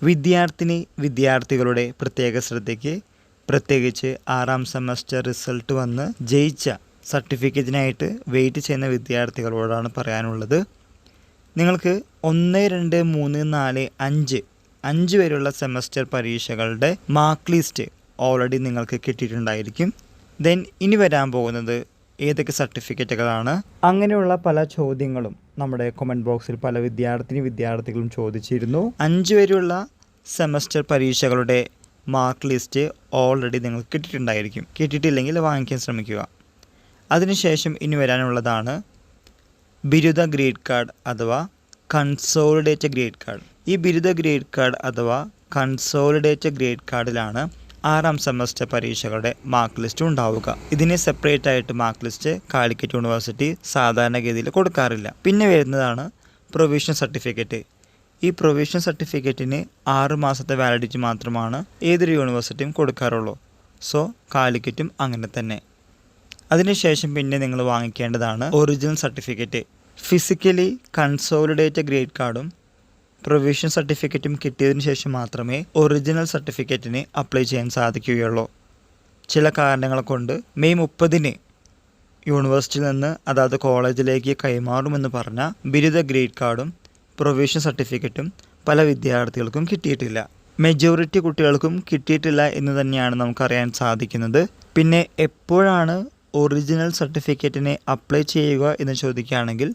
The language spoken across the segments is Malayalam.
വിദ്യാർത്ഥികളുടെ പ്രത്യേക ശ്രദ്ധയ്ക്ക്, പ്രത്യേകിച്ച് 6ാം സെമസ്റ്റർ റിസൾട്ട് വന്ന് ജയിച്ച സർട്ടിഫിക്കറ്റിനായിട്ട് വെയിറ്റ് ചെയ്യുന്ന വിദ്യാർത്ഥികളോടാണ് പറയാനുള്ളത്. നിങ്ങൾക്ക് 1, 2, 3, 4, 5 വരെയുള്ള സെമസ്റ്റർ പരീക്ഷകളുടെ മാർക്ക് ലിസ്റ്റ് ഓൾറെഡി നിങ്ങൾക്ക് കിട്ടിയിട്ടുണ്ടായിരിക്കും. ദെൻ ഇനി വരാൻ പോകുന്നത് ഏതൊക്കെ സർട്ടിഫിക്കറ്റുകളാണ്? അങ്ങനെയുള്ള പല ചോദ്യങ്ങളും നമ്മുടെ കമൻറ്റ് ബോക്സിൽ പല വിദ്യാർത്ഥികളും ചോദിച്ചിരുന്നു. 5 വരെയുള്ള സെമസ്റ്റർ പരീക്ഷകളുടെ മാർക്ക് ലിസ്റ്റ് ഓൾറെഡി നിങ്ങൾക്ക് കിട്ടിയിട്ടുണ്ടായിരിക്കും. കിട്ടിയിട്ടില്ലെങ്കിൽ വാങ്ങിക്കാൻ ശ്രമിക്കുക. അതിനുശേഷം ഇനി വരാനുള്ളതാണ് ബിരുദ ഗ്രേഡ് കാർഡ് അഥവാ കൺസോളിഡേറ്റ് ഗ്രേഡ് കാർഡ്. ഈ ബിരുദ ഗ്രേഡ് കാർഡ് അഥവാ കൺസോളിഡേറ്റ് ഗ്രേഡ് കാർഡിലാണ് 6ാം സെമസ്റ്റർ പരീക്ഷകളുടെ മാർക്ക് ലിസ്റ്റ് ഉണ്ടാവുക. ഇതിന് സെപ്പറേറ്റ് ആയിട്ട് മാർക്ക് ലിസ്റ്റ് കാലിക്കറ്റ് യൂണിവേഴ്സിറ്റി സാധാരണഗതിയിൽ കൊടുക്കാറില്ല. പിന്നെ വരുന്നതാണ് പ്രൊവിഷണൽ സർട്ടിഫിക്കറ്റ്. ഈ പ്രൊവിഷണൽ സർട്ടിഫിക്കറ്റിന് 6 മാസത്തെ വാലിഡിറ്റി മാത്രമാണ് ഏതൊരു യൂണിവേഴ്സിറ്റിയും കൊടുക്കാറുള്ളൂ. സോ കാലിക്കറ്റും അങ്ങനെ തന്നെ. അതിനുശേഷം പിന്നെ നിങ്ങൾ വാങ്ങിക്കേണ്ടതാണ് original certificate. Physically consolidate grade കാർഡും പ്രൊവിഷണൽ സർട്ടിഫിക്കറ്റും കിട്ടിയതിന് ശേഷം മാത്രമേ ഒറിജിനൽ സർട്ടിഫിക്കറ്റിന് അപ്ലൈ ചെയ്യാൻ സാധിക്കുകയുള്ളൂ. ചില കാരണങ്ങൾ കൊണ്ട് മെയ് 30-ന് യൂണിവേഴ്സിറ്റിയിൽ നിന്ന് അതായത് കോളേജിലേക്ക് കൈമാറുമെന്ന് പറഞ്ഞ ബിരുദ ഗ്രേഡ് കാർഡും പ്രൊവിഷണൽ സർട്ടിഫിക്കറ്റും പല വിദ്യാർത്ഥികൾക്കും കിട്ടിയിട്ടില്ല. മെജോറിറ്റി കുട്ടികൾക്കും കിട്ടിയിട്ടില്ല എന്ന് തന്നെയാണ് നമുക്കറിയാൻ സാധിക്കുന്നത്. പിന്നെ എപ്പോഴാണ് ഒറിജിനൽ സർട്ടിഫിക്കറ്റിന് അപ്ലൈ ചെയ്യുക എന്ന് ചോദിക്കുകയാണെങ്കിൽ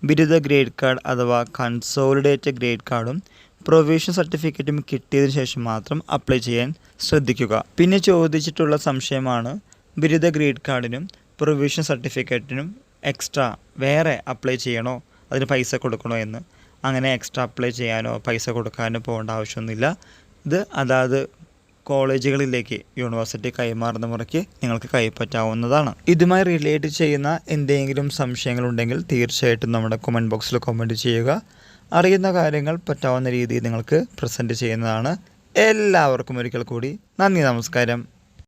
ബിരുദ ഗ്രേഡ് കാർഡ് അഥവാ കൺസോളിഡേറ്റ് ഗ്രേഡ് കാർഡും പ്രൊവിഷണൽ സർട്ടിഫിക്കറ്റും കിട്ടിയതിന് ശേഷം മാത്രം അപ്ലൈ ചെയ്യാൻ ശ്രദ്ധിക്കുക. പിന്നെ ചോദിച്ചിട്ടുള്ള സംശയമാണ് ബിരുദ ഗ്രേഡ് കാർഡിനും പ്രൊവിഷണൽ സർട്ടിഫിക്കറ്റിനും എക്സ്ട്രാ വേറെ അപ്ലൈ ചെയ്യണോ, അതിന് പൈസ കൊടുക്കണോ എന്ന്. അങ്ങനെ എക്സ്ട്രാ അപ്ലൈ ചെയ്യാനോ പൈസ കൊടുക്കാനോ പോകേണ്ട ആവശ്യമൊന്നുമില്ല. ഇത് അതാത് കോളേജുകളിലേക്ക് യൂണിവേഴ്സിറ്റി കൈമാറുന്ന മുറയ്ക്ക് നിങ്ങൾക്ക് കൈപ്പറ്റാവുന്നതാണ്. ഇതുമായി റിലേറ്റ് ചെയ്യുന്ന എന്തെങ്കിലും സംശയങ്ങളുണ്ടെങ്കിൽ തീർച്ചയായിട്ടും നമ്മുടെ കമൻറ്റ് ബോക്സിൽ കമൻറ്റ് ചെയ്യുക. അറിയുന്ന കാര്യങ്ങൾ പറ്റാവുന്ന രീതിയിൽ നിങ്ങൾക്ക് പ്രസൻറ്റ് ചെയ്യുന്നതാണ്. എല്ലാവർക്കും ഒരിക്കൽ കൂടി നന്ദി, നമസ്കാരം.